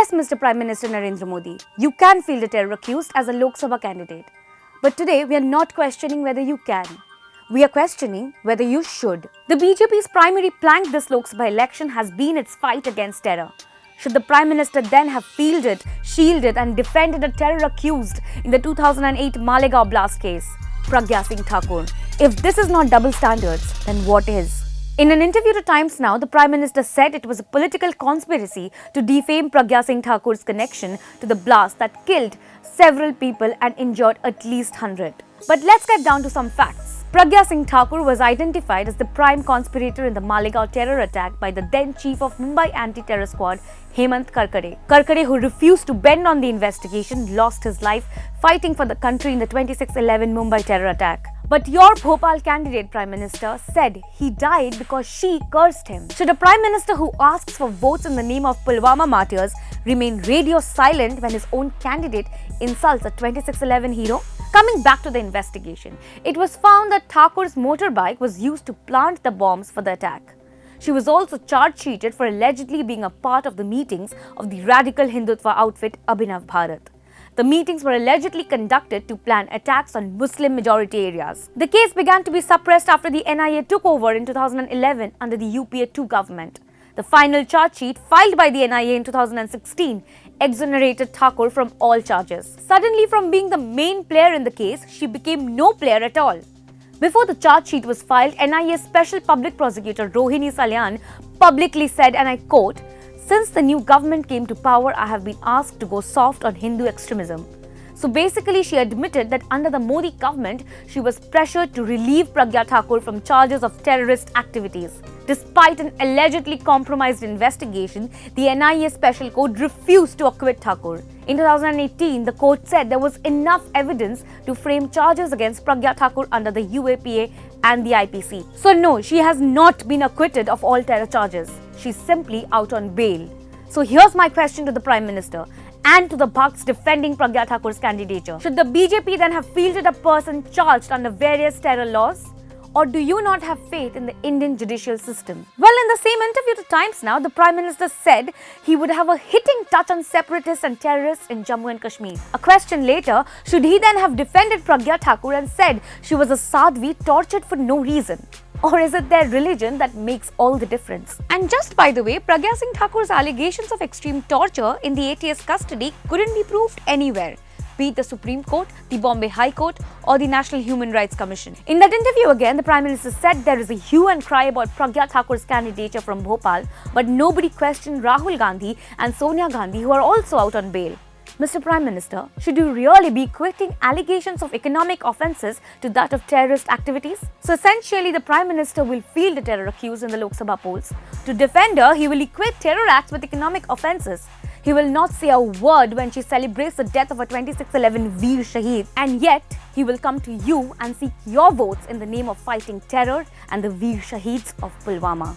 Yes, Mr. Prime Minister Narendra Modi, you can field a terror accused as a Lok Sabha candidate. But today, we are not questioning whether you can. We are questioning whether you should. The BJP's primary plank this Lok Sabha election has been its fight against terror. Should the Prime Minister then have fielded, shielded and defended a terror accused in the 2008 Malegaon blast case, Pragya Thakur? If this is not double standards, then what is? In an interview to Times Now, the Prime Minister said it was a political conspiracy to defame Pragya Thakur's connection to the blast that killed several people and injured at least 100. But let's get down to some facts. Pragya Thakur was identified as the prime conspirator in the Malegaon terror attack by the then chief of Mumbai anti-terror squad, Hemant Karkare. Karkare, who refused to bend on the investigation, lost his life fighting for the country in the 26/11 Mumbai terror attack. But your Bhopal candidate, Prime Minister, said he died because she cursed him. Should a Prime Minister who asks for votes in the name of Pulwama martyrs remain radio silent when his own candidate insults a 26/11 hero? Coming back to the investigation, it was found that Thakur's motorbike was used to plant the bombs for the attack. She was also charge-sheeted for allegedly being a part of the meetings of the radical Hindutva outfit Abhinav Bharat. The meetings were allegedly conducted to plan attacks on Muslim-majority areas. The case began to be suppressed after the NIA took over in 2011 under the UPA 2 government. The final charge sheet filed by the NIA in 2016 exonerated Thakur from all charges. Suddenly, from being the main player in the case, she became no player at all. Before the charge sheet was filed, NIA Special Public Prosecutor Rohini Salyan publicly said, and I quote, "Since the new government came to power, I have been asked to go soft on Hindu extremism." So basically, she admitted that under the Modi government, she was pressured to relieve Pragya Thakur from charges of terrorist activities. Despite an allegedly compromised investigation, the NIA Special Court refused to acquit Thakur. In 2018, the court said there was enough evidence to frame charges against Pragya Thakur under the UAPA and the IPC. So no, she has not been acquitted of all terror charges. She's simply out on bail. So here's my question to the Prime Minister and to the Bhaks defending Pragya Thakur's candidature. Should the BJP then have fielded a person charged under various terror laws? Or do you not have faith in the Indian judicial system? Well, in the same interview to Times Now, the Prime Minister said he would have a hitting touch on separatists and terrorists in Jammu and Kashmir. A question later, should he then have defended Pragya Thakur and said she was a sadhvi tortured for no reason? Or is it their religion that makes all the difference? And just by the way, Pragya Thakur's allegations of extreme torture in the ATS custody couldn't be proved anywhere, be it the Supreme Court, the Bombay High Court or the National Human Rights Commission. In that interview again, the Prime Minister said there is a hue and cry about Pragya Thakur's candidature from Bhopal, but nobody questioned Rahul Gandhi and Sonia Gandhi, who are also out on bail. Mr. Prime Minister, should you really be equating allegations of economic offences to that of terrorist activities? So essentially, the Prime Minister will field a terror accused in the Lok Sabha polls. To defend her, he will equate terror acts with economic offences. He will not say a word when she celebrates the death of a 26/11 Veer Shaheed. And yet, he will come to you and seek your votes in the name of fighting terror and the Veer Shaheeds of Pulwama.